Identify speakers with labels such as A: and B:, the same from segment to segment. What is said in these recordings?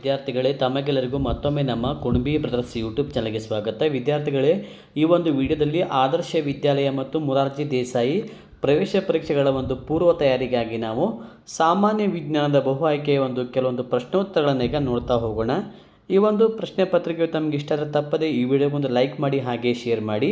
A: ವಿದ್ಯಾರ್ಥಿಗಳೇ, ತಮಗೆಲ್ಲರಿಗೂ ಮತ್ತೊಮ್ಮೆ ನಮ್ಮ ಕುಣಬಿ ಬ್ರದರ್ಸ್ ಯೂಟ್ಯೂಬ್ ಚಾನಲ್ಗೆ ಸ್ವಾಗತ. ವಿದ್ಯಾರ್ಥಿಗಳೇ, ಈ ಒಂದು ವಿಡಿಯೋದಲ್ಲಿ ಆದರ್ಶ ವಿದ್ಯಾಲಯ ಮತ್ತು ಮೊರಾರ್ಜಿ ದೇಸಾಯಿ ಪ್ರವೇಶ ಪರೀಕ್ಷೆಗಳ ಒಂದು ಪೂರ್ವ ತಯಾರಿಗಾಗಿ ನಾವು ಸಾಮಾನ್ಯ ವಿಜ್ಞಾನದ ಬಹು ಆಯ್ಕೆಯ ಕೆಲವೊಂದು ಪ್ರಶ್ನೋತ್ತರಗಳನ್ನು ಈಗ ನೋಡ್ತಾ ಹೋಗೋಣ. ಈ ಒಂದು ಪ್ರಶ್ನೆ ಪತ್ರಿಕೆ ತಮಗೆ ಇಷ್ಟ ಆದರೆ ತಪ್ಪದೆ ಈ ವಿಡಿಯೋಗೊಂದು ಲೈಕ್ ಮಾಡಿ, ಹಾಗೆ ಶೇರ್ ಮಾಡಿ.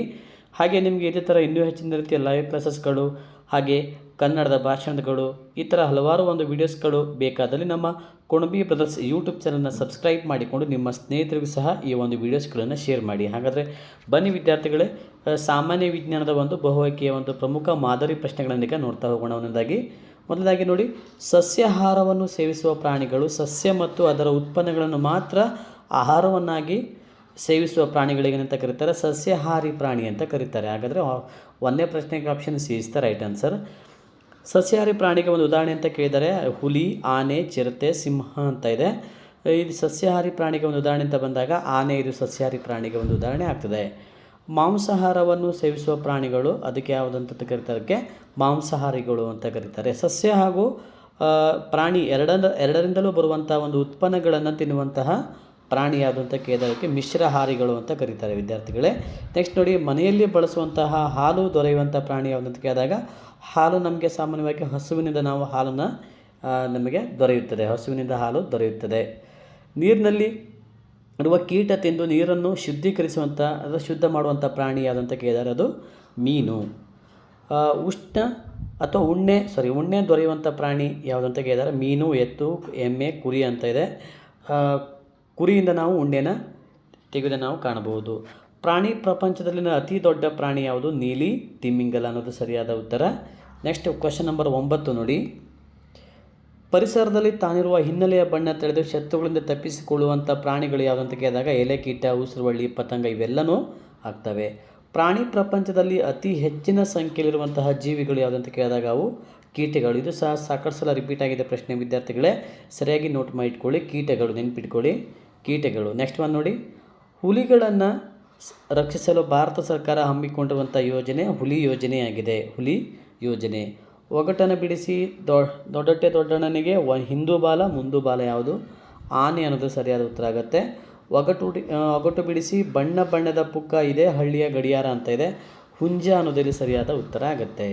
A: ಹಾಗೆ ನಿಮಗೆ ಇದೇ ಥರ ಇನ್ನೂ ಹೆಚ್ಚಿನ ರೀತಿಯ ಲೈವ್ ಕ್ಲಾಸಸ್ಗಳು, ಹಾಗೆ ಕನ್ನಡದ ಭಾಷಣಗಳು, ಈ ಥರ ಹಲವಾರು ವೀಡಿಯೋಸ್ಗಳು ಬೇಕಾದಲ್ಲಿ ನಮ್ಮ ಕುಣಬಿ ಬ್ರದರ್ಸ್ ಯೂಟ್ಯೂಬ್ ಚಾನಲ್ನ ಸಬ್ಸ್ಕ್ರೈಬ್ ಮಾಡಿಕೊಂಡು ನಿಮ್ಮ ಸ್ನೇಹಿತರಿಗೂ ಸಹ ಈ ವೀಡಿಯೋಸ್ಗಳನ್ನು ಶೇರ್ ಮಾಡಿ. ಹಾಗಾದರೆ ಬನ್ನಿ ವಿದ್ಯಾರ್ಥಿಗಳೇ, ಸಾಮಾನ್ಯ ವಿಜ್ಞಾನದ ಬಹು ಆಯ್ಕೆಯ ಪ್ರಮುಖ ಮಾದರಿ ಪ್ರಶ್ನೆಗಳನ್ನೀಗ ನೋಡ್ತಾ ಹೋಗೋಣ ಒಂದೊಂದಾಗಿ. ಮೊದಲಾಗಿ ನೋಡಿ, ಸಸ್ಯಾಹಾರವನ್ನು ಸೇವಿಸುವ ಪ್ರಾಣಿಗಳು ಸಸ್ಯ ಮತ್ತು ಅದರ ಉತ್ಪನ್ನಗಳನ್ನು ಮಾತ್ರ ಆಹಾರವನ್ನಾಗಿ ಸೇವಿಸುವ ಪ್ರಾಣಿಗಳಿಗೇನಂತ ಕರೀತಾರೆ? ಸಸ್ಯಾಹಾರಿ ಪ್ರಾಣಿ ಅಂತ ಕರೀತಾರೆ. ಹಾಗಾದರೆ ಒಂದನೇ ಪ್ರಶ್ನೆಗೆ option C is the right answer. ಸಸ್ಯಾಹಾರಿ ಪ್ರಾಣಿಗೆ ಒಂದು ಉದಾಹರಣೆ ಅಂತ ಕೇಳಿದರೆ ಹುಲಿ, ಆನೆ, ಚಿರತೆ, ಸಿಂಹ ಅಂತ ಇದೆ. ಇದು ಸಸ್ಯಾಹಾರಿ ಪ್ರಾಣಿಗೆ ಒಂದು ಉದಾಹರಣೆ ಅಂತ ಬಂದಾಗ ಆನೆ ಇದು ಸಸ್ಯಾಹಾರಿ ಪ್ರಾಣಿಗೆ ಒಂದು ಉದಾಹರಣೆ ಆಗ್ತದೆ. ಮಾಂಸಾಹಾರವನ್ನು ಸೇವಿಸುವ ಪ್ರಾಣಿಗಳು ಅದಕ್ಕೆ ಯಾವುದಂತ ಕರೀತಾರೆ? ಮಾಂಸಾಹಾರಿಗಳು ಅಂತ ಕರೀತಾರೆ. ಸಸ್ಯ ಹಾಗೂ ಪ್ರಾಣಿ ಎರಡರಿಂದಲೂ ಬರುವಂಥ ಉತ್ಪನ್ನಗಳನ್ನು ತಿನ್ನುವಂತಹ ಪ್ರಾಣಿ ಯಾವುದು ಅಂತ ಕೇಳಿದಕ್ಕೆ ಮಿಶ್ರಹಾರಿಗಳು ಅಂತ ಕರೀತಾರೆ ವಿದ್ಯಾರ್ಥಿಗಳೇ. ನೆಕ್ಸ್ಟ್ ನೋಡಿ, ಮನೆಯಲ್ಲಿ ಬಳಸುವಂತಹ ಹಾಲು ದೊರೆಯುವಂಥ ಪ್ರಾಣಿ ಯಾವುದು ಅಂತ ಕೇಳಿದಾಗ ಹಾಲು ನಮಗೆ ಸಾಮಾನ್ಯವಾಗಿ ಹಸುವಿನಿಂದ ನಾವು ಹಾಲನ್ನು ನಮಗೆ ದೊರೆಯುತ್ತದೆ, ಹಸುವಿನಿಂದ ಹಾಲು ದೊರೆಯುತ್ತದೆ. ನೀರಿನಲ್ಲಿ ಇರುವ ಕೀಟ ತಿಂದು ನೀರನ್ನು ಶುದ್ಧೀಕರಿಸುವಂಥ ಶುದ್ಧ ಮಾಡುವಂಥ ಪ್ರಾಣಿ ಯಾವುದಂತ ಕೇಳಿದರೆ ಅದು ಮೀನು. ಉಣ್ಣೆ ದೊರೆಯುವಂಥ ಪ್ರಾಣಿ ಯಾವುದಂತ ಕೇಳಿದರೆ ಮೀನು, ಎತ್ತು, ಎಮ್ಮೆ, ಕುರಿ ಅಂತ ಇದೆ. ಕುರಿಯಿಂದ ನಾವು ಉಣ್ಣೆನ ತೆಗೆದು ನಾವು ಕಾಣಬಹುದು. ಪ್ರಾಣಿ ಪ್ರಪಂಚದಲ್ಲಿನ ಅತಿ ದೊಡ್ಡ ಪ್ರಾಣಿ ಯಾವುದು? ನೀಲಿ ತಿಮಿಂಗಲ ಅನ್ನೋದು ಸರಿಯಾದ ಉತ್ತರ. ನೆಕ್ಸ್ಟ್ ಕ್ವಶನ್ ನಂಬರ್ 9 ನೋಡಿ, ಪರಿಸರದಲ್ಲಿ ತಾನಿರುವ ಹಿನ್ನೆಲೆಯ ಬಣ್ಣ ತಿಳಿದು ಶತ್ರುಗಳಿಂದ ತಪ್ಪಿಸಿಕೊಳ್ಳುವಂಥ ಪ್ರಾಣಿಗಳು ಯಾವುದಂತ ಕೇಳಿದಾಗ ಎಲೆ ಕೀಟ, ಉಸಿರುವಳ್ಳಿ, ಪತಂಗ ಇವೆಲ್ಲನೂ ಆಗ್ತವೆ. ಪ್ರಾಣಿ ಪ್ರಪಂಚದಲ್ಲಿ ಅತಿ ಹೆಚ್ಚಿನ ಸಂಖ್ಯೆಯಲ್ಲಿರುವಂತಹ ಜೀವಿಗಳು ಯಾವುದಂತ ಕೇಳಿದಾಗ ಅವು ಕೀಟಗಳು. ಇದು ಸಹ ಸಾಕಷ್ಟು ಸಲ ರಿಪೀಟ್ ಆಗಿದೆ ಪ್ರಶ್ನೆ ವಿದ್ಯಾರ್ಥಿಗಳೇ, ಸರಿಯಾಗಿ ನೋಟ್ ಮಾಡಿ ಇಟ್ಕೊಳ್ಳಿ. ಕೀಟಗಳು ನೆನಪಿಟ್ಕೊಳ್ಳಿ, ಕೀಟಗಳು. ನೆಕ್ಸ್ಟ್ ಒನ್ ನೋಡಿ, ಹುಲಿಗಳನ್ನು ರಕ್ಷಿಸಲು ಭಾರತ ಸರ್ಕಾರ ಹಮ್ಮಿಕೊಂಡಿರುವಂಥ ಯೋಜನೆ ಹುಲಿ ಯೋಜನೆಯಾಗಿದೆ. ಹುಲಿ ಯೋಜನೆ. ಒಗಟನ್ನು ಬಿಡಿಸಿ ದೊಡ್ಡಟ್ಟೆ ದೊಡ್ಡಣ್ಣನಿಗೆ ಹಿಂದು ಬಾಲ ಮುಂದು ಬಾಲ ಯಾವುದು? ಆನೆ ಅನ್ನೋದು ಸರಿಯಾದ ಉತ್ತರ ಆಗುತ್ತೆ. ಒಗಟು ಬಿಡಿಸಿ ಬಣ್ಣದ ಪುಕ್ಕ ಇದೆ, ಹಳ್ಳಿಯ ಗಡಿಯಾರ ಅಂತ ಇದೆ. ಹುಂಜ ಅನ್ನೋದಲ್ಲಿ ಸರಿಯಾದ ಉತ್ತರ ಆಗುತ್ತೆ.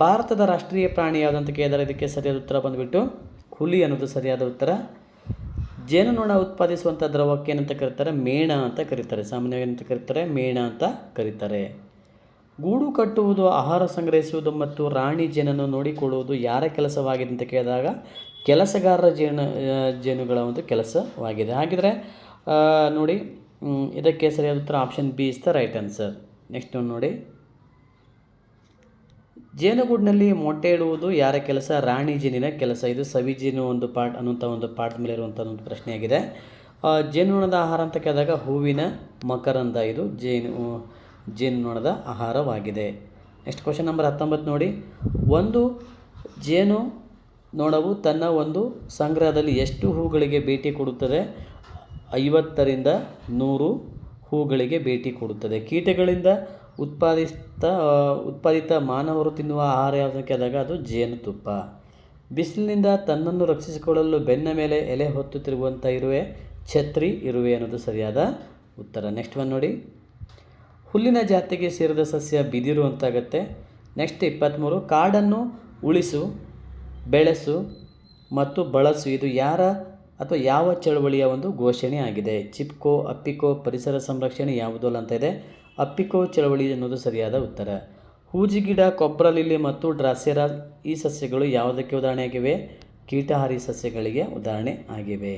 A: ಭಾರತದ ರಾಷ್ಟ್ರೀಯ ಪ್ರಾಣಿ ಯಾವುದಂತ ಕೇಳಿದರೆ ಇದಕ್ಕೆ ಸರಿಯಾದ ಉತ್ತರ ಬಂದುಬಿಟ್ಟು ಹುಲಿ ಅನ್ನೋದು ಸರಿಯಾದ ಉತ್ತರ. ಜೇನುನೊಣ ಉತ್ಪಾದಿಸುವಂಥ ದ್ರವಕ್ಕೆ ಏನಂತ ಕರೀತಾರೆ? ಮೇಣ ಅಂತ ಕರೀತಾರೆ. ಸಾಮಾನ್ಯವಾಗಿ ಏನಂತ ಕರೀತಾರೆ? ಮೇಣ ಅಂತ ಕರೀತಾರೆ. ಗೂಡು ಕಟ್ಟುವುದು, ಆಹಾರ ಸಂಗ್ರಹಿಸುವುದು ಮತ್ತು ರಾಣಿ ಜೇನನ್ನು ನೋಡಿಕೊಳ್ಳುವುದು ಯಾರ ಕೆಲಸವಾಗಿದೆ ಅಂತ ಕೇಳಿದಾಗ ಕೆಲಸಗಾರರ ಜೇನುಗಳ ಕೆಲಸವಾಗಿದೆ. ಹಾಗಿದ್ರೆ ನೋಡಿ, ಇದಕ್ಕೆ ಸರಿಯಾದ ಉತ್ತರ option B is the right answer. Next ನೋಡಿ, ಜೇನುಗೂಡಿನಲ್ಲಿ ಮೊಟ್ಟೆ ಇಡುವುದು ಯಾರ ಕೆಲಸ? ರಾಣಿ ಜೇನಿನ ಕೆಲಸ. ಇದು ಸವಿಜೇನು ಪಾರ್ಟ್ ಅನ್ನುವಂಥ ಪಾಠದ ಮೇಲೆ ಇರುವಂಥ ಪ್ರಶ್ನೆಯಾಗಿದೆ. ಜೇನುನೊಣದ ಆಹಾರ ಅಂತ ಕೇಳಿದಾಗ ಹೂವಿನ ಮಕರಂದ ಇದು ಜೇನುನೊಣದ ಆಹಾರವಾಗಿದೆ. ನೆಕ್ಸ್ಟ್ ಕ್ವಶನ್ ನಂಬರ್ 19 ನೋಡಿ, ಒಂದು ಜೇನು ನೊಣವು ತನ್ನ ಸಂಗ್ರಹದಲ್ಲಿ ಎಷ್ಟು ಹೂಗಳಿಗೆ ಭೇಟಿ ಕೊಡುತ್ತದೆ? 50ರಿಂದ 100 ಹೂಗಳಿಗೆ ಭೇಟಿ ಕೊಡುತ್ತದೆ. ಕೀಟಗಳಿಂದ ಉತ್ಪಾದಿತ ಮಾನವರು ತಿನ್ನುವ ಆಹಾರ ಯಾವುದಕ್ಕೆ ಆದಾಗ ಅದು ಜೇನುತುಪ್ಪ. ಬಿಸಿಲಿನಿಂದ ತನ್ನನ್ನು ರಕ್ಷಿಸಿಕೊಳ್ಳಲು ಬೆನ್ನ ಮೇಲೆ ಎಲೆ ಹೊತ್ತು ತಿರುಗುವಂಥ ಇರುವೆ ಛತ್ರಿ ಇರುವೆ ಅನ್ನೋದು ಸರಿಯಾದ ಉತ್ತರ. ನೆಕ್ಸ್ಟ್ ಒನ್ ನೋಡಿ, ಹುಲ್ಲಿನ ಜಾತಿಗೆ ಸೇರಿದ ಸಸ್ಯ ಬಿದಿರು ಅಂತಾಗತ್ತೆ. ನೆಕ್ಸ್ಟ್ 23, ಕಾಡನ್ನು ಉಳಿಸು, ಬೆಳೆಸು ಮತ್ತು ಬಳಸು ಇದು ಯಾರ ಅಥವಾ ಯಾವ ಚಳವಳಿಯ ಘೋಷಣೆ ಆಗಿದೆ? ಚಿಪ್ಕೋ, ಅಪ್ಪಿಕೋ, ಪರಿಸರ ಸಂರಕ್ಷಣೆ ಯಾವುದಲ್ಲ ಅಂತ ಇದೆ. ಅಪ್ಪಿಕೋ ಚಳವಳಿ ಅನ್ನೋದು ಸರಿಯಾದ ಉತ್ತರ. ಹೂಜಿಗಿಡ, ಕೊಬ್ರಲಿಲ್ಲಿ ಮತ್ತು ಡ್ರಾಸೆರಾ ಈ ಸಸ್ಯಗಳು ಯಾವುದಕ್ಕೆ ಉದಾಹರಣೆ ಆಗಿವೆ? ಕೀಟಹಾರಿ ಸಸ್ಯಗಳಿಗೆ ಉದಾಹರಣೆ ಆಗಿವೆ.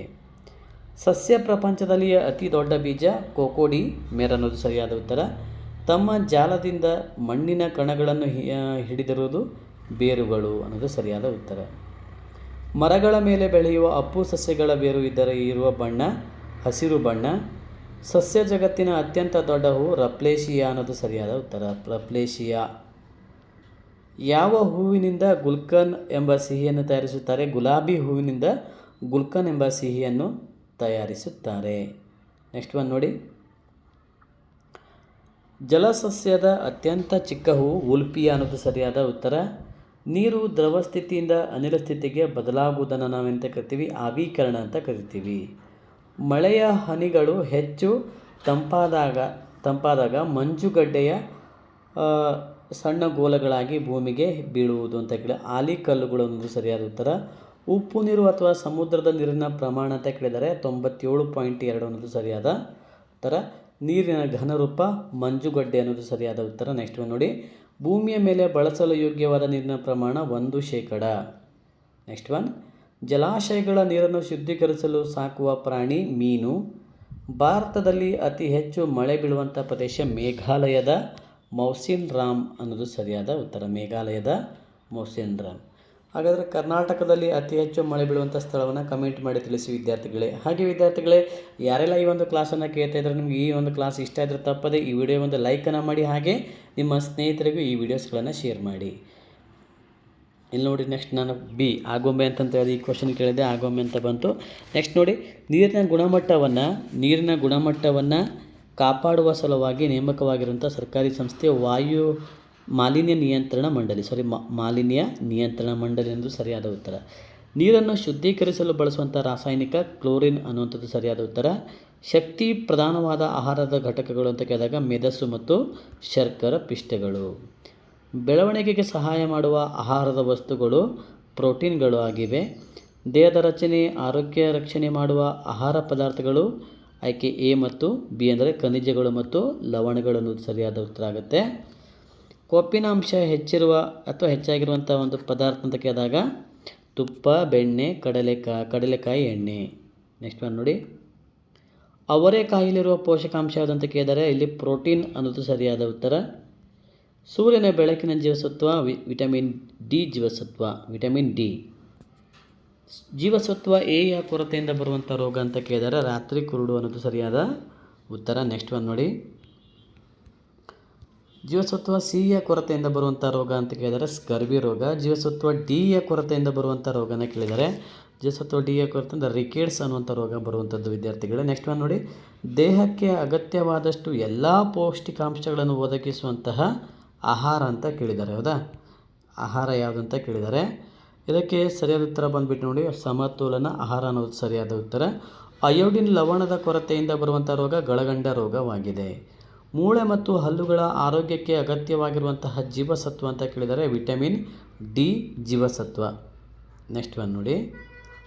A: ಸಸ್ಯ ಪ್ರಪಂಚದಲ್ಲಿ ಅತಿ ದೊಡ್ಡ ಬೀಜ ಕೋಕೋಡಿ ಮೇರ್ ಅನ್ನೋದು ಸರಿಯಾದ ಉತ್ತರ. ತಮ್ಮ ಜಾಲದಿಂದ ಮಣ್ಣಿನ ಕಣಗಳನ್ನು ಹಿಡಿದಿರುವುದು ಬೇರುಗಳು ಅನ್ನೋದು ಸರಿಯಾದ ಉತ್ತರ. ಮರಗಳ ಮೇಲೆ ಬೆಳೆಯುವ ಅಪ್ಪು ಸಸ್ಯಗಳ ಬೇರು ಇರುವ ಬಣ್ಣ ಹಸಿರು ಬಣ್ಣ. ಸಸ್ಯ ಜಗತ್ತಿನ ಅತ್ಯಂತ ದೊಡ್ಡ ಹೂವು ರಪ್ಲೇಶಿಯಾ ಅನ್ನೋದು ಸರಿಯಾದ ಉತ್ತರ. ರಪ್ಲೇಶಿಯಾ. ಯಾವ ಹೂವಿನಿಂದ ಗುಲ್ಕನ್ ಎಂಬ ಸಿಹಿಯನ್ನು ತಯಾರಿಸುತ್ತಾರೆ? ಗುಲಾಬಿ ಹೂವಿನಿಂದ ಗುಲ್ಕನ್ ಎಂಬ ಸಿಹಿಯನ್ನು ತಯಾರಿಸುತ್ತಾರೆ. ನೆಕ್ಸ್ಟ್ ಒನ್ ನೋಡಿ, ಜಲಸಸ್ಯದ ಅತ್ಯಂತ ಚಿಕ್ಕ ಹೂವು ಉಲ್ಪಿಯಾ ಅನ್ನೋದು ಸರಿಯಾದ ಉತ್ತರ. ನೀರು ದ್ರವ ಸ್ಥಿತಿಯಿಂದ ಅನಿಲ ಸ್ಥಿತಿಗೆ ಬದಲಾಗುವುದನ್ನು ನಾವೆಂತ ಕರಿತೀವಿ? ಆವಿಕರಣ ಅಂತ ಕರಿತೀವಿ. ಮಳೆಯ ಹನಿಗಳು ಹೆಚ್ಚು ತಂಪಾದಾಗ ಮಂಜುಗಡ್ಡೆಯ ಸಣ್ಣ ಗೋಲಗಳಾಗಿ ಭೂಮಿಗೆ ಬೀಳುವುದು ಅಂತ ಕೇಳಿ ಆಲಿಕಲ್ಲುಗಳು ಅನ್ನೋದು ಸರಿಯಾದ ಉತ್ತರ. ಉಪ್ಪು ನೀರು ಅಥವಾ ಸಮುದ್ರದ ನೀರಿನ ಪ್ರಮಾಣ ಅಂತ ಕೇಳಿದರೆ 97.2 ಅನ್ನೋದು ಸರಿಯಾದ ಉತ್ತರ. ನೀರಿನ ಘನರೂಪ ಮಂಜುಗಡ್ಡೆ ಅನ್ನೋದು ಸರಿಯಾದ ಉತ್ತರ. ನೆಕ್ಸ್ಟ್ ಒನ್ ನೋಡಿ, ಭೂಮಿಯ ಮೇಲೆ ಬಳಸಲು ಯೋಗ್ಯವಾದ ನೀರಿನ ಪ್ರಮಾಣ 1%. ನೆಕ್ಸ್ಟ್ ಒನ್, ಜಲಾಶಯಗಳ ನೀರನ್ನು ಶುದ್ಧೀಕರಿಸಲು ಸಾಕುವ ಪ್ರಾಣಿ ಮೀನು. ಭಾರತದಲ್ಲಿ ಅತಿ ಹೆಚ್ಚು ಮಳೆ ಬೀಳುವಂಥ ಪ್ರದೇಶ ಮೇಘಾಲಯದ ಮೌಸಿನ್ ರಾಮ್ ಅನ್ನೋದು ಸರಿಯಾದ ಉತ್ತರ. ಮೇಘಾಲಯದ ಮೌಸಿನ್ ರಾಮ್. ಹಾಗಾದರೆ ಕರ್ನಾಟಕದಲ್ಲಿ ಅತಿ ಹೆಚ್ಚು ಮಳೆ ಬೀಳುವಂಥ ಸ್ಥಳವನ್ನು ಕಮೆಂಟ್ ಮಾಡಿ ತಿಳಿಸಿ ವಿದ್ಯಾರ್ಥಿಗಳೇ. ಹಾಗೆ ವಿದ್ಯಾರ್ಥಿಗಳೇ, ಯಾರೆಲ್ಲ ಈ ಒಂದು ಕ್ಲಾಸನ್ನು ಕೇಳ್ತಾ ಇದ್ದಾರೆ, ನಿಮಗೆ ಈ ಒಂದು ಕ್ಲಾಸ್ ಇಷ್ಟ ಇದ್ದರೆ ತಪ್ಪದೆ ಈ ವಿಡಿಯೋ ಒಂದು ಲೈಕನ್ನು ಮಾಡಿ, ಹಾಗೆ ನಿಮ್ಮ ಸ್ನೇಹಿತರಿಗೂ ಈ ವಿಡಿಯೋಸ್ಗಳನ್ನು ಶೇರ್ ಮಾಡಿ. ಇಲ್ಲಿ ನೋಡಿ, ನೆಕ್ಸ್ಟ್ ನಾನು ಬಿ ಆಗೊಂಬೆ ಅಂತಂತ ಹೇಳಿ ಈ ಕ್ವಶನ್ ಕೇಳಿದೆ, ಆಗೊಂಬೆ ಅಂತ ಬಂತು. ನೆಕ್ಸ್ಟ್ ನೋಡಿ, ನೀರಿನ ಗುಣಮಟ್ಟವನ್ನು ಕಾಪಾಡುವ ಸಲುವಾಗಿ ನೇಮಕವಾಗಿರುವಂಥ ಸರ್ಕಾರಿ ಸಂಸ್ಥೆ ಮಾಲಿನ್ಯ ನಿಯಂತ್ರಣ ಮಂಡಳಿ ಎಂದು ಸರಿಯಾದ ಉತ್ತರ. ನೀರನ್ನು ಶುದ್ಧೀಕರಿಸಲು ಬಳಸುವಂಥ ರಾಸಾಯನಿಕ ಕ್ಲೋರಿನ್ ಅನ್ನುವಂಥದ್ದು ಸರಿಯಾದ ಉತ್ತರ. ಶಕ್ತಿ ಪ್ರಧಾನವಾದ ಆಹಾರದ ಘಟಕಗಳು ಅಂತ ಕೇಳಿದಾಗ ಮೆದಸು ಮತ್ತು ಶರ್ಕರ ಪಿಷ್ಟಗಳು. ಬೆಳವಣಿಗೆಗೆ ಸಹಾಯ ಮಾಡುವ ಆಹಾರದ ವಸ್ತುಗಳು ಪ್ರೋಟೀನ್ಗಳು ಆಗಿವೆ. ದೇಹದ ರಚನೆ ಆರೋಗ್ಯ ರಕ್ಷಣೆ ಮಾಡುವ ಆಹಾರ ಪದಾರ್ಥಗಳು ಆಯ್ಕೆ ಎ ಮತ್ತು ಬಿ ಅಂದರೆ ಖನಿಜಗಳು ಮತ್ತು ಲವಣಗಳು ಅನ್ನೋದು ಸರಿಯಾದ ಉತ್ತರ ಆಗುತ್ತೆ. ಕೊಬ್ಬಿನ ಅಂಶ ಹೆಚ್ಚಾಗಿರುವಂಥ ಒಂದು ಪದಾರ್ಥ ಅಂತ ಕೇಳಿದಾಗ ತುಪ್ಪ, ಬೆಣ್ಣೆ, ಕಡಲೆಕಾಯಿ ಎಣ್ಣೆ. ನೆಕ್ಸ್ಟ್ ಒನ್ ನೋಡಿ, ಅವರೆಕಾಯಿಲಿರುವ ಪೋಷಕಾಂಶ ಯಾವುದಂತ ಕೇಳಿದರೆ ಇಲ್ಲಿ ಪ್ರೋಟೀನ್ ಅನ್ನೋದು ಸರಿಯಾದ ಉತ್ತರ. ಸೂರ್ಯನ ಬೆಳಕಿನ ಜೀವಸತ್ವ ವಿಟಮಿನ್ ಡಿ. ಜೀವಸತ್ವ ಎಯ ಕೊರತೆಯಿಂದ ಬರುವಂಥ ರೋಗ ಅಂತ ಕೇಳಿದರೆ ರಾತ್ರಿ ಕುರುಡು ಅನ್ನೋದು ಸರಿಯಾದ ಉತ್ತರ. ನೆಕ್ಸ್ಟ್ ಒನ್ ನೋಡಿ, ಜೀವಸತ್ವ ಸಿಯ ಕೊರತೆಯಿಂದ ಬರುವಂಥ ರೋಗ ಅಂತ ಕೇಳಿದರೆ ಸ್ಕರ್ವಿ ರೋಗ. ಜೀವಸತ್ವ ಡಿಯ ಕೊರತೆಯಿಂದ ಬರುವಂಥ ರೋಗನ ಕೇಳಿದರೆ ಜೀವಸತ್ವ ಡಿಯ ಕೊರತೆಯಿಂದ ರಿಕೆಟ್ಸ್ ಅನ್ನುವಂಥ ರೋಗ ಬರುವಂಥದ್ದು ವಿದ್ಯಾರ್ಥಿಗಳೇ. ನೆಕ್ಸ್ಟ್ ಒನ್ ನೋಡಿ, ದೇಹಕ್ಕೆ ಅಗತ್ಯವಾದಷ್ಟು ಎಲ್ಲ ಪೌಷ್ಟಿಕಾಂಶಗಳನ್ನು ಒದಗಿಸುವಂತಹ ಆಹಾರ ಅಂತ ಕೇಳಿದ್ದಾರೆ. ಹೌದಾ, ಆಹಾರ ಯಾವುದಂತ ಕೇಳಿದ್ದಾರೆ. ಇದಕ್ಕೆ ಸರಿಯಾದ ಉತ್ತರ ಬಂದುಬಿಟ್ಟು ನೋಡಿ, ಸಮತೋಲನ ಆಹಾರ ಅನ್ನೋದು ಸರಿಯಾದ ಉತ್ತರ. ಅಯೋಡಿನ್ ಲವಣದ ಕೊರತೆಯಿಂದ ಬರುವಂಥ ರೋಗ ಗಳಗಂಡ ರೋಗವಾಗಿದೆ. ಮೂಳೆ ಮತ್ತು ಹಲ್ಲುಗಳ ಆರೋಗ್ಯಕ್ಕೆ ಅಗತ್ಯವಾಗಿರುವಂತಹ ಜೀವಸತ್ವ ಅಂತ ಕೇಳಿದರೆ ವಿಟಮಿನ್ ಡಿ ಜೀವಸತ್ವ. ನೆಕ್ಸ್ಟ್ ಒನ್ ನೋಡಿ,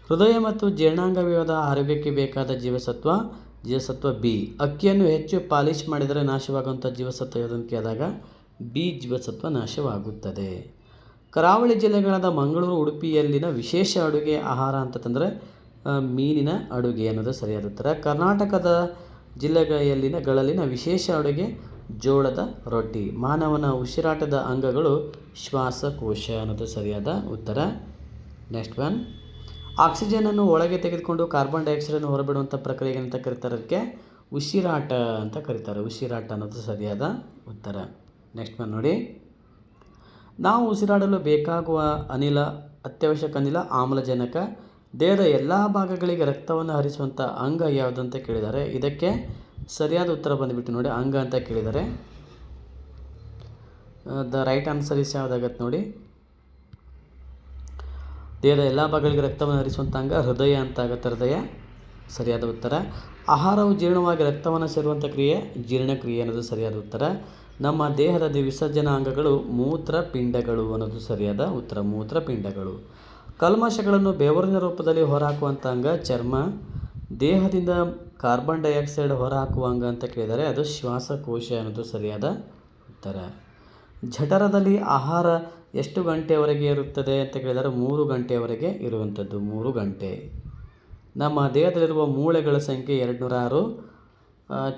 A: ಹೃದಯ ಮತ್ತು ಜೀರ್ಣಾಂಗ ವ್ಯವಹಾರದ ಆರೋಗ್ಯಕ್ಕೆ ಬೇಕಾದ ಜೀವಸತ್ವ ಬಿ. ಅಕ್ಕಿಯನ್ನು ಹೆಚ್ಚು ಪಾಲಿಶ್ ಮಾಡಿದರೆ ನಾಶವಾಗುವಂಥ ಜೀವಸತ್ವ ಯಾವುದಂತ ಕೇಳಿದಾಗ ಬಿ ಜೀವಸತ್ವ ನಾಶವಾಗುತ್ತದೆ. ಕರಾವಳಿ ಜಿಲ್ಲೆಗಳಾದ ಮಂಗಳೂರು, ಉಡುಪಿಯಲ್ಲಿನ ವಿಶೇಷ ಅಡುಗೆ ಆಹಾರ ಅಂತಂದರೆ ಮೀನಿನ ಅಡುಗೆ ಅನ್ನೋದು ಸರಿಯಾದ ಉತ್ತರ. ಕರ್ನಾಟಕದ ಜಿಲ್ಲೆಗಳಲ್ಲಿನ ವಿಶೇಷ ಅಡುಗೆ ಜೋಳದ ರೊಟ್ಟಿ. ಮಾನವನ ಉಸಿರಾಟದ ಅಂಗಗಳು ಶ್ವಾಸಕೋಶ ಅನ್ನೋದು ಸರಿಯಾದ ಉತ್ತರ. ನೆಕ್ಸ್ಟ್ ಒನ್, ಆಕ್ಸಿಜನನ್ನು ಒಳಗೆ ತೆಗೆದುಕೊಂಡು ಕಾರ್ಬನ್ ಡೈಆಕ್ಸೈಡನ್ನು ಹೊರಬಿಡುವಂಥ ಪ್ರಕ್ರಿಯೆ ಅಂತ ಕರೀತಾರೆ, ಅದಕ್ಕೆ ಉಸಿರಾಟ ಅಂತ ಕರೀತಾರೆ. ಉಸಿರಾಟ ಅನ್ನೋದು ಸರಿಯಾದ ಉತ್ತರ. ನೆಕ್ಸ್ಟ್ ಒನ್ ನೋಡಿ, ನಾವು ಉಸಿರಾಡಲು ಬೇಕಾಗುವ ಅತ್ಯವಶ್ಯಕ ಅನಿಲ ಆಮ್ಲಜನಕ. ದೇಹದ ಎಲ್ಲ ಭಾಗಗಳಿಗೆ ರಕ್ತವನ್ನು ಹರಿಸುವಂಥ ಅಂಗ ಯಾವುದಂತ ಕೇಳಿದ್ದಾರೆ. ಇದಕ್ಕೆ ಸರಿಯಾದ ಉತ್ತರ ಬಂದುಬಿಟ್ಟು ನೋಡಿ, ಅಂಗ ಅಂತ ಕೇಳಿದ್ದಾರೆ. ದ ರೈಟ್ ಆನ್ಸರ್ ಇಸ್ ಯಾವುದಾಗತ್ತೆ ನೋಡಿ, ದೇಹದ ಎಲ್ಲ ಭಾಗಗಳಿಗೆ ರಕ್ತವನ್ನು ಹರಿಸುವಂಥ ಅಂಗ ಹೃದಯ ಅಂತ ಆಗುತ್ತೆ. ಹೃದಯ ಸರಿಯಾದ ಉತ್ತರ. ಆಹಾರವು ಜೀರ್ಣವಾಗಿ ರಕ್ತವನ್ನು ಸೇರುವಂಥ ಕ್ರಿಯೆ ಜೀರ್ಣಕ್ರಿಯೆ ಅನ್ನೋದು ಸರಿಯಾದ ಉತ್ತರ. ನಮ್ಮ ದೇಹದ ವಿಸರ್ಜನಾ ಅಂಗಗಳು ಮೂತ್ರಪಿಂಡಗಳು ಅನ್ನೋದು ಸರಿಯಾದ ಉತ್ತರ. ಮೂತ್ರಪಿಂಡಗಳು. ಕಲ್ಮಶಗಳನ್ನು ಬೆವರಿನ ರೂಪದಲ್ಲಿ ಹೊರಹಾಕುವಂಥ ಅಂಗ ಚರ್ಮ. ದೇಹದಿಂದ ಕಾರ್ಬನ್ ಡೈಆಕ್ಸೈಡ್ ಹೊರಹಾಕುವ ಅಂಗ ಅಂತ ಕೇಳಿದರೆ ಅದು ಶ್ವಾಸಕೋಶ ಅನ್ನೋದು ಸರಿಯಾದ ಉತ್ತರ. ಜಠರದಲ್ಲಿ ಆಹಾರ ಎಷ್ಟು ಗಂಟೆಯವರೆಗೆ ಇರುತ್ತದೆ ಅಂತ ಕೇಳಿದರೆ 3 ಗಂಟೆಯವರೆಗೆ ಇರುವಂಥದ್ದು. 3 ಗಂಟೆ. ನಮ್ಮ ದೇಹದಲ್ಲಿರುವ ಮೂಳೆಗಳ ಸಂಖ್ಯೆ 206.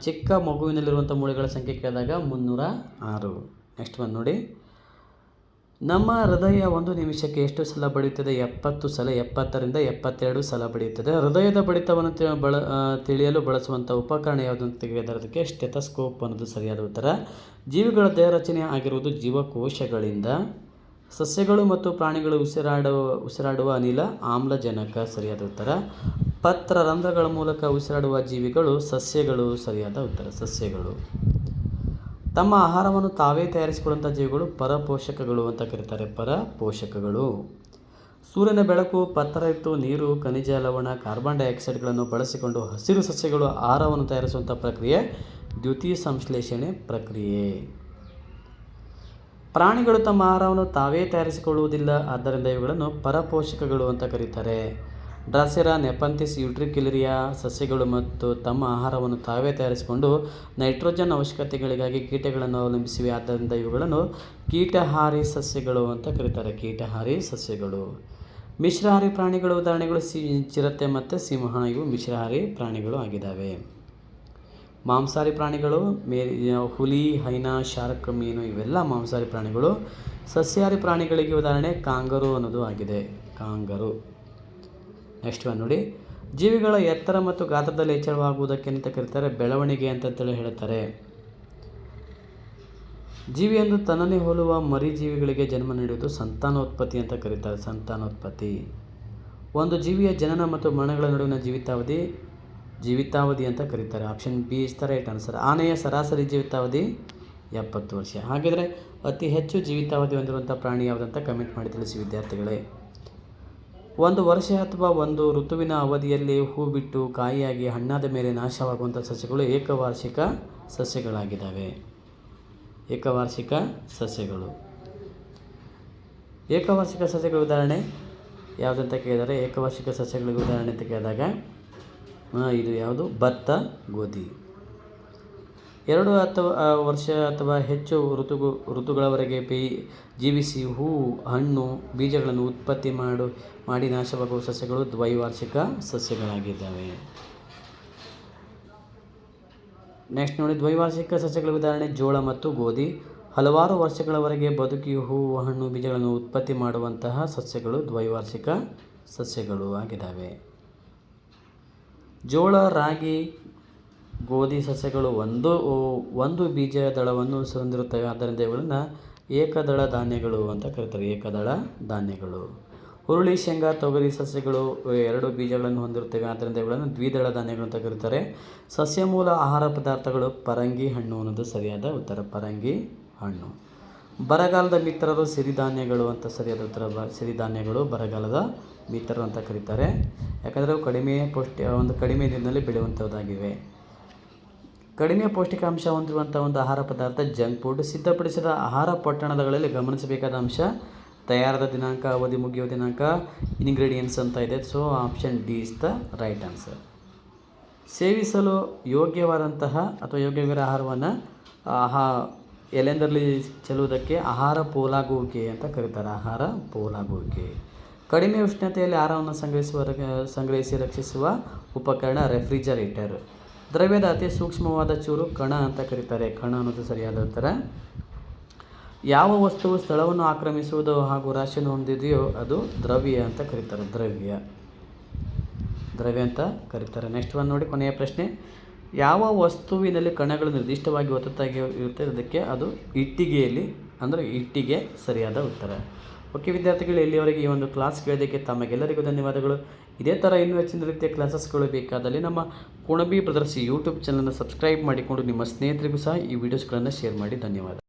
A: ಚಿಕ್ಕ ಮಗುವಿನಲ್ಲಿರುವಂಥ ಮೂಳೆಗಳ ಸಂಖ್ಯೆ ಕೇಳಿದಾಗ 306. ನೆಕ್ಸ್ಟ್ ಒನ್ ನೋಡಿ, ನಮ್ಮ ಹೃದಯ 1 ನಿಮಿಷಕ್ಕೆ ಎಷ್ಟು ಸಲ ಬಡಿಯುತ್ತದೆ? 70 ಸಲ. 70ರಿಂದ 72 ಸಲ ಬಡಿಯುತ್ತದೆ. ಹೃದಯದ ಬಡಿತವನ್ನು ತಿಳಿಯಲು ಬಳಸುವಂಥ ಉಪಕರಣ ಯಾವುದು ಅಂತ ಕೇಳಿದರೆ ಅದಕ್ಕೆ ಸ್ಟೆಥೋಸ್ಕೋಪ್ ಅನ್ನೋದು ಸರಿಯಾದ ಉತ್ತರ. ಜೀವಿಗಳ ದೇಹ ರಚನೆ ಆಗಿರುವುದು ಜೀವಕೋಶಗಳಿಂದ. ಸಸ್ಯಗಳು ಮತ್ತು ಪ್ರಾಣಿಗಳು ಉಸಿರಾಡುವ ಅನಿಲ ಆಮ್ಲಜನಕ ಸರಿಯಾದ ಉತ್ತರ. ಪತ್ರ ರಂಧ್ರಗಳ ಮೂಲಕ ಉಸಿರಾಡುವ ಜೀವಿಗಳು ಸಸ್ಯಗಳು ಸರಿಯಾದ ಉತ್ತರ. ಸಸ್ಯಗಳು. ತಮ್ಮ ಆಹಾರವನ್ನು ತಾವೇ ತಯಾರಿಸಿಕೊಳ್ಳುವಂಥ ಜೀವಿಗಳು ಪರಪೋಷಕಗಳು ಅಂತ ಕರೀತಾರೆ. ಪರಪೋಷಕಗಳು. ಸೂರ್ಯನ ಬೆಳಕು, ಪತ್ತರಯುಕ್ತ ನೀರು, ಖನಿಜ ಲವಣ, ಕಾರ್ಬನ್ ಡೈಆಕ್ಸೈಡ್ಗಳನ್ನು ಬಳಸಿಕೊಂಡು ಹಸಿರು ಸಸ್ಯಗಳು ಆಹಾರವನ್ನು ತಯಾರಿಸುವಂಥ ಪ್ರಕ್ರಿಯೆ ದ್ಯುತಿ ಸಂಶ್ಲೇಷಣೆ ಪ್ರಕ್ರಿಯೆ. ಪ್ರಾಣಿಗಳು ತಮ್ಮ ಆಹಾರವನ್ನು ತಾವೇ ತಯಾರಿಸಿಕೊಳ್ಳುವುದಿಲ್ಲ, ಆದ್ದರಿಂದ ಇವುಗಳನ್ನು ಪರಪೋಷಕಗಳು ಅಂತ ಕರೀತಾರೆ. ಡ್ರಾಸೆರಾ, ನೆಪಂಥಿಸ್, ಯೂಟ್ರಿಕ್ಯುಲೇರಿಯಾ ಸಸ್ಯಗಳು ಮತ್ತು ತಮ್ಮ ಆಹಾರವನ್ನು ತಾವೇ ತಯಾರಿಸಿಕೊಂಡು ನೈಟ್ರೋಜನ್ ಅವಶ್ಯಕತೆಗಳಿಗಾಗಿ ಕೀಟಗಳನ್ನು ಅವಲಂಬಿಸಿವೆ, ಆದ್ದರಿಂದ ಇವುಗಳನ್ನು ಕೀಟಹಾರಿ ಸಸ್ಯಗಳು ಅಂತ ಕರೀತಾರೆ. ಕೀಟಹಾರಿ ಸಸ್ಯಗಳು. ಮಿಶ್ರಹಾರಿ ಪ್ರಾಣಿಗಳ ಉದಾಹರಣೆಗಳು ಚಿರತೆ ಮತ್ತು ಸಿಂಹ. ಇವು ಮಿಶ್ರಹಾರಿ ಪ್ರಾಣಿಗಳು ಆಗಿದ್ದಾವೆ. ಮಾಂಸಾಹಾರಿ ಪ್ರಾಣಿಗಳು ಹುಲಿ, ಹೈನಾ, ಶಾರ್ಕ್, ಮೀನು ಇವೆಲ್ಲ ಮಾಂಸಾಹಾರಿ ಪ್ರಾಣಿಗಳು. ಸಸ್ಯಾಹಾರಿ ಪ್ರಾಣಿಗಳಿಗೆ ಉದಾಹರಣೆ ಕಾಂಗರು ಅನ್ನೋದು ಆಗಿದೆ. ಕಾಂಗರು. ನೆಕ್ಸ್ಟ್ ಒನ್ ನೋಡಿ, ಜೀವಿಗಳ ಎತ್ತರ ಮತ್ತು ಗಾತ್ರದಲ್ಲಿ ಹೆಚ್ಚಳವಾಗುವುದಕ್ಕೆ ಅಂತ ಕರೀತಾರೆ ಬೆಳವಣಿಗೆ ಅಂತೇಳಿ ಹೇಳ್ತಾರೆ. ಜೀವಿಯೊಂದು ತನ್ನನ್ನೇ ಹೋಲುವ ಮರಿ ಜೀವಿಗಳಿಗೆ ಜನ್ಮ ನೀಡುವುದು ಸಂತಾನೋತ್ಪತ್ತಿ ಅಂತ ಕರೀತಾರೆ. ಸಂತಾನೋತ್ಪತ್ತಿ. ಒಂದು ಜೀವಿಯ ಜನನ ಮತ್ತು ಮರಣಗಳ ನಡುವಿನ ಜೀವಿತಾವಧಿ ಅಂತ ಕರೀತಾರೆ. Option B is the right answer. ಆನೆಯ ಸರಾಸರಿ ಜೀವಿತಾವಧಿ 70 ವರ್ಷ. ಹಾಗಿದ್ರೆ ಅತಿ ಹೆಚ್ಚು ಜೀವಿತಾವಧಿ ಹೊಂದಿರುವಂಥ ಪ್ರಾಣಿ ಯಾವುದಂತ ಕಮೆಂಟ್ ಮಾಡಿ ತಿಳಿಸಿ ವಿದ್ಯಾರ್ಥಿಗಳೇ. ಒಂದು ವರ್ಷ ಅಥವಾ ಒಂದು ಋತುವಿನ ಅವಧಿಯಲ್ಲಿ ಹೂ ಬಿಟ್ಟು ಕಾಯಿಯಾಗಿ ಹಣ್ಣಾದ ಮೇಲೆ ನಾಶವಾಗುವಂಥ ಸಸ್ಯಗಳು ಏಕವಾರ್ಷಿಕ ಸಸ್ಯಗಳಾಗಿದ್ದಾವೆ. ಏಕವಾರ್ಷಿಕ ಸಸ್ಯಗಳು. ಏಕವಾರ್ಷಿಕ ಸಸ್ಯಗಳ ಉದಾಹರಣೆ ಯಾವುದಂತ ಕೇಳಿದರೆ, ಏಕವಾರ್ಷಿಕ ಸಸ್ಯಗಳಿಗೆ ಉದಾಹರಣೆ ಅಂತ ಕೇಳಿದಾಗ ಇದು ಯಾವುದು? ಭತ್ತ, ಗೋಧಿ. 2 ವರ್ಷ ಅಥವಾ ಹೆಚ್ಚು ಋತುಗಳವರೆಗೆ ಜೀವಿಸಿ ಹೂ, ಹಣ್ಣು, ಬೀಜಗಳನ್ನು ಉತ್ಪತ್ತಿ ಮಾಡಿ ನಾಶವಾಗುವ ಸಸ್ಯಗಳು ದ್ವೈವಾರ್ಷಿಕ ಸಸ್ಯಗಳಾಗಿದ್ದಾವೆ. ನೆಕ್ಸ್ಟ್ ನೋಡಿ, ದ್ವೈವಾರ್ಷಿಕ ಸಸ್ಯಗಳ ಉದಾಹರಣೆ ಜೋಳ ಮತ್ತು ಗೋಧಿ. ಹಲವಾರು ವರ್ಷಗಳವರೆಗೆ ಬದುಕಿ ಹೂ, ಹಣ್ಣು, ಬೀಜಗಳನ್ನು ಉತ್ಪತ್ತಿ ಮಾಡುವಂತಹ ಸಸ್ಯಗಳು ದ್ವೈವಾರ್ಷಿಕ ಸಸ್ಯಗಳು ಆಗಿದ್ದಾವೆ. ಜೋಳ, ರಾಗಿ, ಗೋಧಿ ಸಸ್ಯಗಳು ಒಂದು ಬೀಜ ದಳವನ್ನು ಹೊಂದಿರುತ್ತವೆ, ಆದ್ದರಿಂದ ಇವುಗಳನ್ನು ಏಕದಳ ಧಾನ್ಯಗಳು ಅಂತ ಕರೀತಾರೆ. ಏಕದಳ ಧಾನ್ಯಗಳು. ಹುರುಳಿ, ಶೇಂಗಾ, ತೊಗರಿ ಸಸ್ಯಗಳು 2 ಬೀಜಗಳನ್ನು ಹೊಂದಿರುತ್ತವೆ, ಆದ್ದರಿಂದ ಇವುಗಳನ್ನು ದ್ವಿದಳ ಧಾನ್ಯಗಳು ಅಂತ ಕರೀತಾರೆ. ಸಸ್ಯ ಮೂಲ ಆಹಾರ ಪದಾರ್ಥಗಳು ಪರಂಗಿ ಹಣ್ಣು ಅನ್ನೋದು ಸರಿಯಾದ ಉತ್ತರ. ಪರಂಗಿ ಹಣ್ಣು. ಬರಗಾಲದ ಮಿತ್ರರು ಸಿರಿಧಾನ್ಯಗಳು ಅಂತ ಸರಿಯಾದ ಉತ್ತರ. ಸಿರಿಧಾನ್ಯಗಳು ಬರಗಾಲದ ಮಿತ್ರರು ಅಂತ ಕರೀತಾರೆ, ಯಾಕಂದರೆ ಅವು ಕಡಿಮೆ ದಿನದಲ್ಲಿ ಬೆಳೆಯುವಂಥದ್ದಾಗಿವೆ. ಕಡಿಮೆ ಪೌಷ್ಟಿಕಾಂಶ ಹೊಂದಿರುವಂಥ ಒಂದು ಆಹಾರ ಪದಾರ್ಥ ಜಂಕ್ ಫುಡ್. ಸಿದ್ಧಪಡಿಸಿದ ಆಹಾರ ಪೊಟ್ಟಣಗಳಲ್ಲಿ ಗಮನಿಸಬೇಕಾದ ಅಂಶ ತಯಾರಾದ ದಿನಾಂಕ, ಅವಧಿ ಮುಗಿಯುವ ದಿನಾಂಕ, ಇಂಗ್ರೀಡಿಯೆಂಟ್ಸ್ ಅಂತ ಇದೆ. So option D is the right answer. ಸೇವಿಸಲು ಯೋಗ್ಯವಾದಂತಹ ಅಥವಾ ಯೋಗ್ಯವಿರ ಆಹಾರವನ್ನು ಎಲೆಂದರಲ್ಲಿ ಚೆಲ್ಲುವುದಕ್ಕೆ ಆಹಾರ ಪೋಲಾಗುವಿಕೆ ಅಂತ ಕರೀತಾರೆ. ಆಹಾರ ಪೋಲಾಗುವಿಕೆ. ಕಡಿಮೆ ಉಷ್ಣತೆಯಲ್ಲಿ ಆಹಾರವನ್ನು ಸಂಗ್ರಹಿಸಿ ರಕ್ಷಿಸುವ ಉಪಕರಣ ರೆಫ್ರಿಜರೇಟರ್. ದ್ರವ್ಯದ ಅತಿ ಸೂಕ್ಷ್ಮವಾದ ಚೂರು ಕಣ ಅಂತ ಕರೀತಾರೆ. ಕಣ ಅನ್ನೋದು ಸರಿಯಾದ ಉತ್ತರ. ಯಾವ ವಸ್ತುವು ಸ್ಥಳವನ್ನು ಆಕ್ರಮಿಸುವುದು ಹಾಗೂ ರಾಶಿಯನ್ನು ಹೊಂದಿದೆಯೋ ಅದು ದ್ರವ್ಯ ಅಂತ ಕರೀತಾರೆ. ದ್ರವ್ಯ ಅಂತ ಕರೀತಾರೆ. ನೆಕ್ಸ್ಟ್ ಒನ್ ನೋಡಿ, ಕೊನೆಯ ಪ್ರಶ್ನೆ. ಯಾವ ವಸ್ತುವಿನಲ್ಲಿ ಕಣಗಳು ನಿರ್ದಿಷ್ಟವಾಗಿ ಒತ್ತೊತ್ತಾಗಿ ಇರುತ್ತೆ ಅದಕ್ಕೆ ಅದು ಇಟ್ಟಿಗೆ ಸರಿಯಾದ ಉತ್ತರ. ಓಕೆ ವಿದ್ಯಾರ್ಥಿಗಳು, ಇಲ್ಲಿಯವರೆಗೆ ಈ ಒಂದು ಕ್ಲಾಸ್ ಕೇಳೋದಕ್ಕೆ ತಮಗೆಲ್ಲರಿಗೂ ಧನ್ಯವಾದಗಳು. ಇದೇ ಥರ ಇನ್ನೂ ಹೆಚ್ಚಿನ ರೀತಿಯ ಕ್ಲಾಸಸ್ಗಳು ಬೇಕಾದಲ್ಲಿ ನಮ್ಮ ಕುಣಬಿ ಬ್ರದರ್ಸ್ ಯೂಟ್ಯೂಬ್ ಚಾನಲನ್ನು ಸಬ್ಸ್ಕ್ರೈಬ್ ಮಾಡಿಕೊಂಡು ನಿಮ್ಮ ಸ್ನೇಹಿತರಿಗೂ ಸಹ ಈ ವಿಡಿಯೋಸ್ಗಳನ್ನು ಶೇರ್ ಮಾಡಿ. ಧನ್ಯವಾದ.